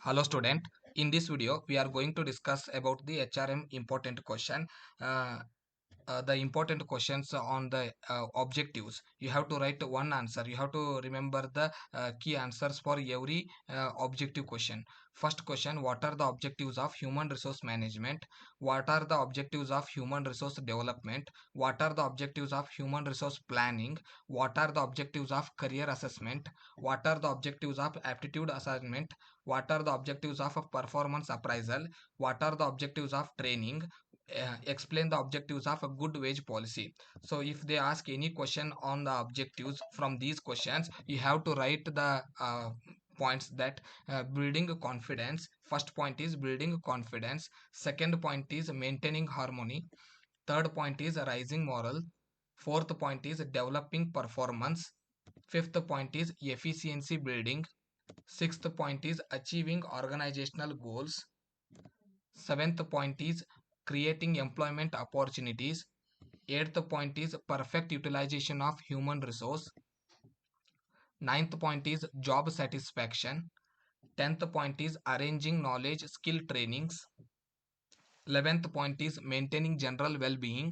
Hello student, in this video we are going to discuss about the HRM important question. Uh, the important questions on the objectives. You have to write one answer. You have to remember the key answers for every objective question. First question: what are the objectives of human resource management? What are the objectives of human resource development? What are the objectives of human resource planning? What are the objectives of career assessment? What are the objectives of aptitude assignment? What are the objectives of performance appraisal? What are the objectives of training? Explain the objectives of a good wage policy. So if they ask any question on the objectives from these questions, you have to write the points that building confidence. First point is building confidence. Second point is maintaining harmony. Third point is rising moral. Fourth point is developing performance. Fifth point is efficiency building. Sixth point is achieving organizational goals. Seventh point is creating employment opportunities. Eighth point is perfect utilization of human resource. Ninth point is job satisfaction. 10th point is arranging knowledge skill trainings. 11th point is maintaining general well-being.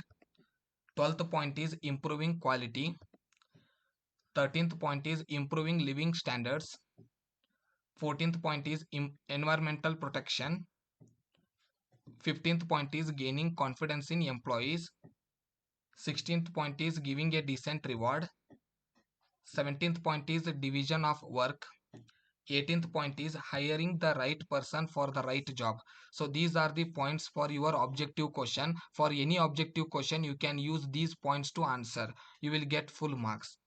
12th point is improving quality. 13th point is improving living standards. 14th point is environmental protection. 15th point is gaining confidence in employees. 16th point is giving a decent reward. 17th point is division of work. 18th point is hiring the right person for the right job. So these are the points for your objective question. For any objective question, you can use these points to answer. You will get full marks.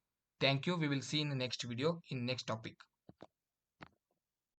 Thank you. We will see in the next video in next topic.